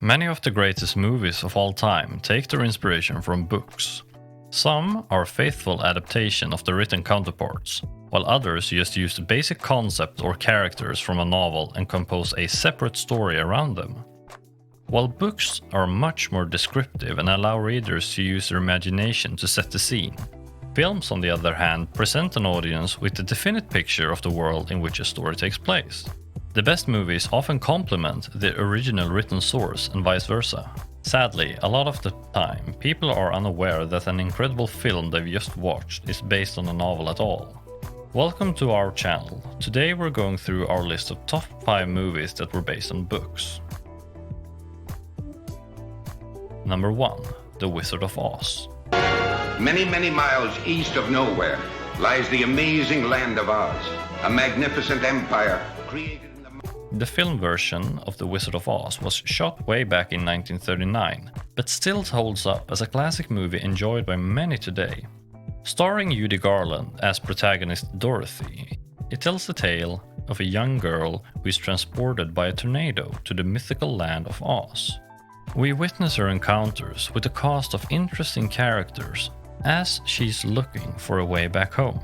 Many of the greatest movies of all time take their inspiration from books. Some are faithful adaptation of the written counterparts, while others just use the basic concept or characters from a novel and compose a separate story around them. While books are much more descriptive and allow readers to use their imagination to set the scene, films on the other hand present an audience with a definite picture of the world in which a story takes place. The best movies often complement the original written source and vice versa. Sadly, a lot of the time, people are unaware that an incredible film they've just watched is based on a novel at all. Welcome to our channel. Today we're going through our list of top 5 movies that were based on books. Number 1. The Wizard of Oz. Many, many miles east of nowhere lies the amazing land of Oz, a magnificent empire created. The film version of The Wizard of Oz was shot way back in 1939, but still holds up as a classic movie enjoyed by many today. Starring Judy Garland as protagonist Dorothy, it tells the tale of a young girl who is transported by a tornado to the mythical land of Oz. We witness her encounters with a cast of interesting characters as she's looking for a way back home.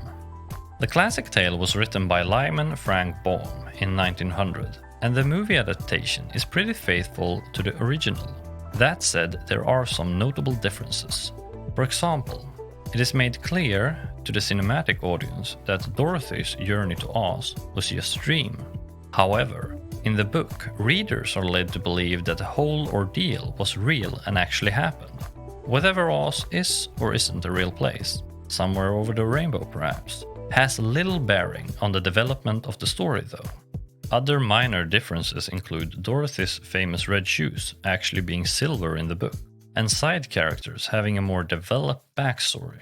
The classic tale was written by Lyman Frank Baum in 1900, and the movie adaptation is pretty faithful to the original. That said, there are some notable differences. For example, it is made clear to the cinematic audience that Dorothy's journey to Oz was just a dream. However, in the book, readers are led to believe that the whole ordeal was real and actually happened. Whatever Oz is or isn't a real place, somewhere over the rainbow perhaps, has little bearing on the development of the story though. Other minor differences include Dorothy's famous red shoes actually being silver in the book, and side characters having a more developed backstory.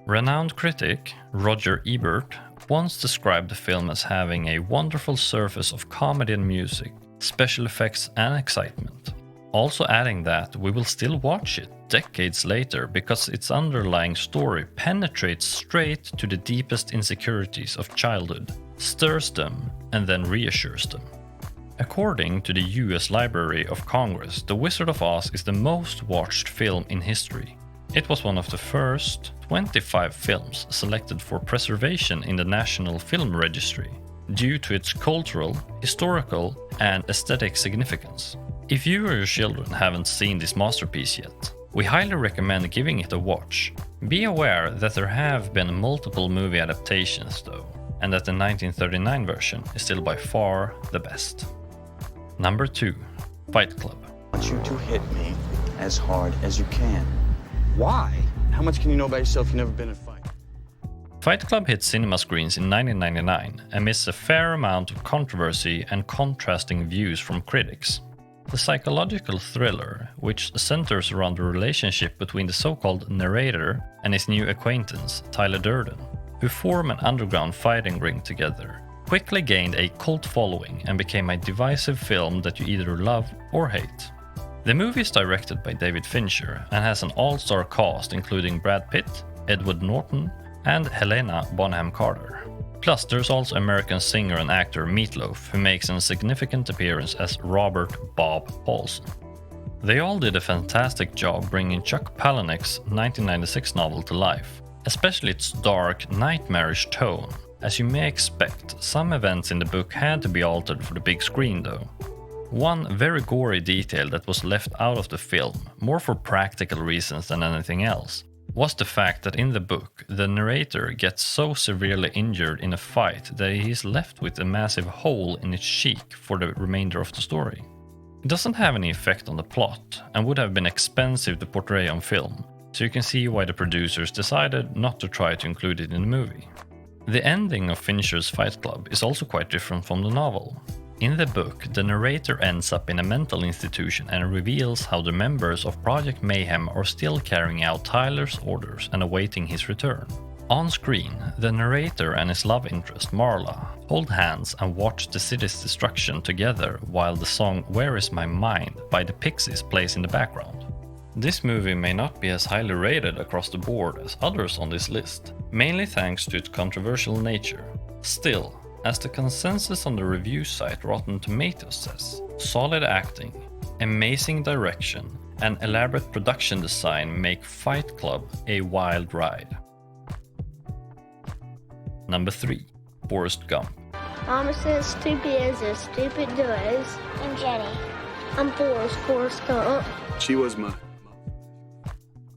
Renowned critic Roger Ebert once described the film as having a wonderful surface of comedy and music, special effects and excitement. Also adding that we will still watch it decades later because its underlying story penetrates straight to the deepest insecurities of childhood, stirs them, and then reassures them. According to the US Library of Congress, The Wizard of Oz is the most watched film in history. It was one of the first 25 films selected for preservation in the National Film Registry due to its cultural, historical, and aesthetic significance. If you or your children haven't seen this masterpiece yet, we highly recommend giving it a watch. Be aware that there have been multiple movie adaptations though, and that the 1939 version is still by far the best. Number 2. Fight Club. I want you to hit me as hard as you can. Why? How much can you know about yourself? You've never been in a fight. Fight Club hit cinema screens in 1999 amidst a fair amount of controversy and contrasting views from critics. The psychological thriller, which centers around the relationship between the so-called narrator and his new acquaintance, Tyler Durden, who form an underground fighting ring together, quickly gained a cult following and became a divisive film that you either love or hate. The movie is directed by David Fincher and has an all-star cast including Brad Pitt, Edward Norton, and Helena Bonham Carter. Plus, there's also American singer and actor Meatloaf, who makes a significant appearance as Robert Bob Paulson. They all did a fantastic job bringing Chuck Palahniuk's 1996 novel to life, especially its dark, nightmarish tone. As you may expect, some events in the book had to be altered for the big screen though. One very gory detail that was left out of the film, more for practical reasons than anything else, was the fact that in the book, the narrator gets so severely injured in a fight that he is left with a massive hole in his cheek for the remainder of the story. It doesn't have any effect on the plot, and would have been expensive to portray on film, so you can see why the producers decided not to try to include it in the movie. The ending of Fincher's Fight Club is also quite different from the novel. In the book, the narrator ends up in a mental institution and reveals how the members of Project Mayhem are still carrying out Tyler's orders and awaiting his return. On screen, the narrator and his love interest, Marla, hold hands and watch the city's destruction together while the song Where Is My Mind by the Pixies plays in the background. This movie may not be as highly rated across the board as others on this list, mainly thanks to its controversial nature. Still, as the consensus on the review site Rotten Tomatoes says, solid acting, amazing direction, and elaborate production design make Fight Club a wild ride. Number 3. Forrest Gump. Mama says stupid as a stupid does. I'm Jenny. I'm Forrest Gump. She was my...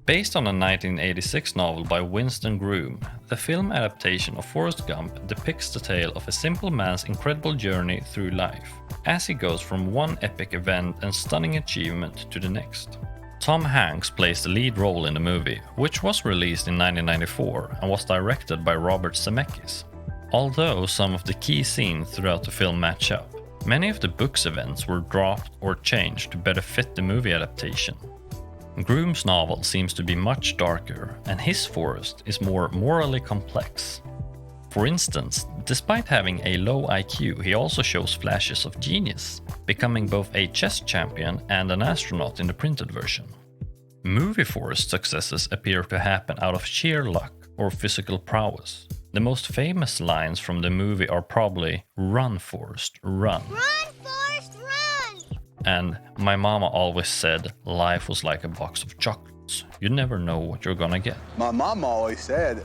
Based on a 1986 novel by Winston Groom, the film adaptation of Forrest Gump depicts the tale of a simple man's incredible journey through life, as he goes from one epic event and stunning achievement to the next. Tom Hanks plays the lead role in the movie, which was released in 1994 and was directed by Robert Zemeckis. Although some of the key scenes throughout the film match up, many of the book's events were dropped or changed to better fit the movie adaptation. Groom's novel seems to be much darker, and his Forrest is more morally complex. For instance, despite having a low IQ, he also shows flashes of genius, becoming both a chess champion and an astronaut in the printed version. Movie Forrest successes appear to happen out of sheer luck or physical prowess. The most famous lines from the movie are probably "Run, Forrest, run." Run, Forrest, run! And "My mama always said life was like a box of chocolates. You never know what you're gonna get." My mom always said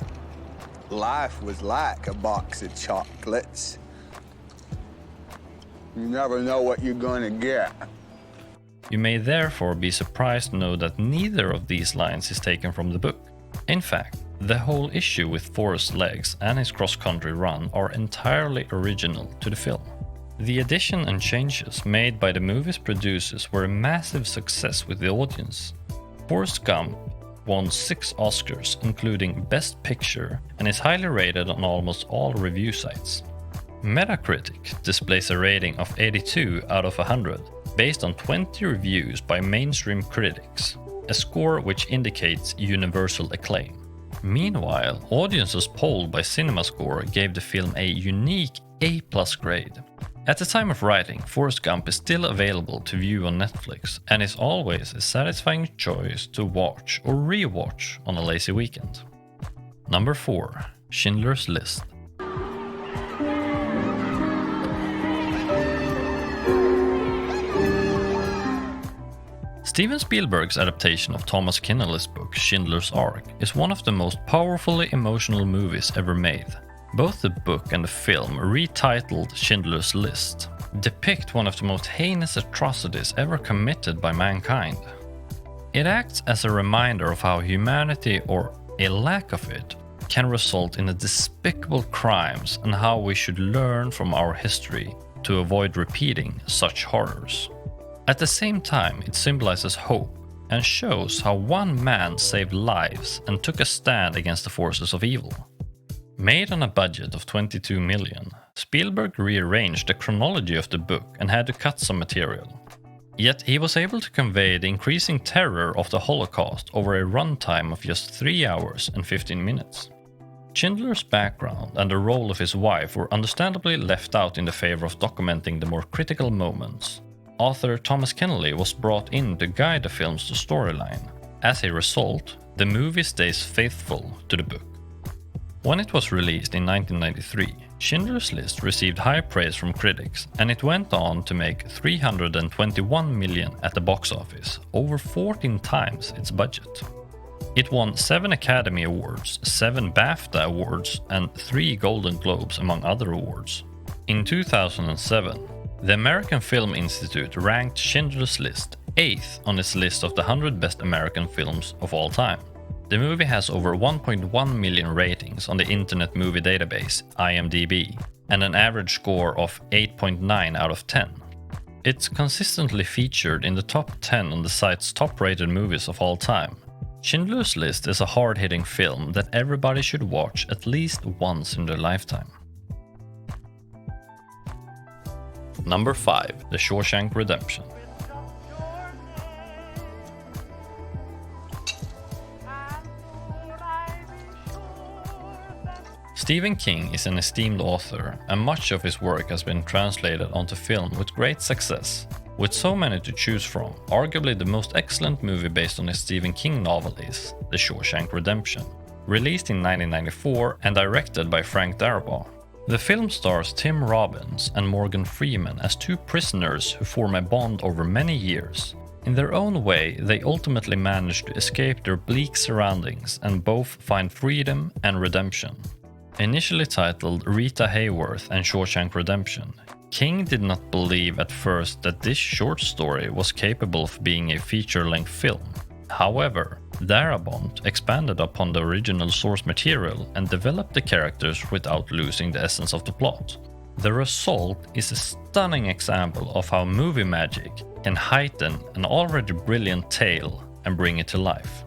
life was like a box of chocolates. You never know what you're gonna get. You may therefore be surprised to know that neither of these lines is taken from the book. In fact, the whole issue with Forrest's legs and his cross-country run are entirely original to the film. The addition and changes made by the movie's producers were a massive success with the audience. Forrest Gump won 6 Oscars, including Best Picture, and is highly rated on almost all review sites. Metacritic displays a rating of 82 out of 100, based on 20 reviews by mainstream critics, a score which indicates universal acclaim. Meanwhile, audiences polled by CinemaScore gave the film a unique A+ grade. At the time of writing, Forrest Gump is still available to view on Netflix and is always a satisfying choice to watch or re-watch on a lazy weekend. Number 4. Schindler's List. Steven Spielberg's adaptation of Thomas Kinnelly's book Schindler's Ark is one of the most powerfully emotional movies ever made. Both the book and the film, retitled Schindler's List, depict one of the most heinous atrocities ever committed by mankind. It acts as a reminder of how humanity, or a lack of it, can result in despicable crimes and how we should learn from our history to avoid repeating such horrors. At the same time, it symbolizes hope and shows how one man saved lives and took a stand against the forces of evil. Made on a budget of 22 million, Spielberg rearranged the chronology of the book and had to cut some material. Yet he was able to convey the increasing terror of the Holocaust over a runtime of just 3 hours and 15 minutes. Schindler's background and the role of his wife were understandably left out in the favor of documenting the more critical moments. Author Thomas Kinnelly was brought in to guide the film's storyline. As a result, the movie stays faithful to the book. When it was released in 1993, Schindler's List received high praise from critics, and it went on to make $321 million at the box office, over 14 times its budget. It won 7 Academy Awards, 7 BAFTA Awards, and 3 Golden Globes, among other awards. In 2007, the American Film Institute ranked Schindler's List 8th on its list of the 100 best American films of all time. The movie has over 1.1 million ratings on the Internet Movie Database, IMDb, and an average score of 8.9 out of 10. It's consistently featured in the top 10 on the site's top-rated movies of all time. Schindler's List is a hard-hitting film that everybody should watch at least once in their lifetime. Number 5. The Shawshank Redemption. Stephen King is an esteemed author, and much of his work has been translated onto film with great success. With so many to choose from, arguably the most excellent movie based on a Stephen King novel is The Shawshank Redemption, released in 1994 and directed by Frank Darabont. The film stars Tim Robbins and Morgan Freeman as two prisoners who form a bond over many years. In their own way, they ultimately manage to escape their bleak surroundings and both find freedom and redemption. Initially titled Rita Hayworth and Shawshank Redemption, King did not believe at first that this short story was capable of being a feature-length film. However, Darabont expanded upon the original source material and developed the characters without losing the essence of the plot. The result is a stunning example of how movie magic can heighten an already brilliant tale and bring it to life.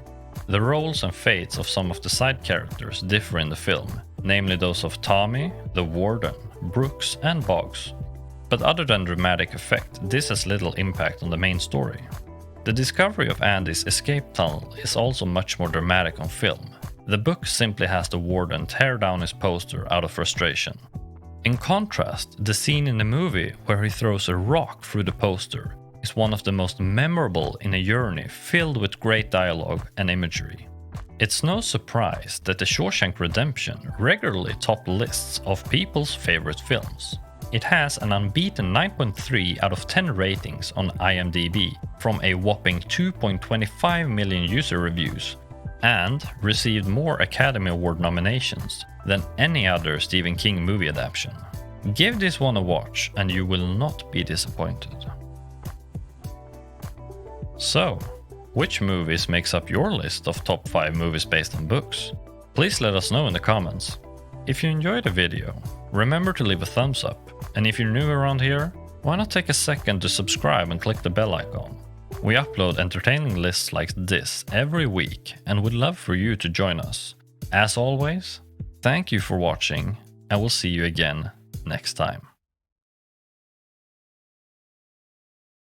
The roles and fates of some of the side characters differ in the film, namely those of Tommy, the Warden, Brooks and Boggs. But other than dramatic effect, this has little impact on the main story. The discovery of Andy's escape tunnel is also much more dramatic on film. The book simply has the Warden tear down his poster out of frustration. In contrast, the scene in the movie where he throws a rock through the poster is one of the most memorable in a journey filled with great dialogue and imagery. It's no surprise that The Shawshank Redemption regularly tops lists of people's favorite films. It has an unbeaten 9.3 out of 10 ratings on IMDb from a whopping 2.25 million user reviews, and received more Academy Award nominations than any other Stephen King movie adaptation. Give this one a watch and you will not be disappointed. So, which movies makes up your list of top 5 movies based on books? Please let us know in the comments. If you enjoyed the video, remember to leave a thumbs up, and if you're new around here, why not take a second to subscribe and click the bell icon? We upload entertaining lists like this every week and would love for you to join us. As always, thank you for watching, and we'll see you again next time.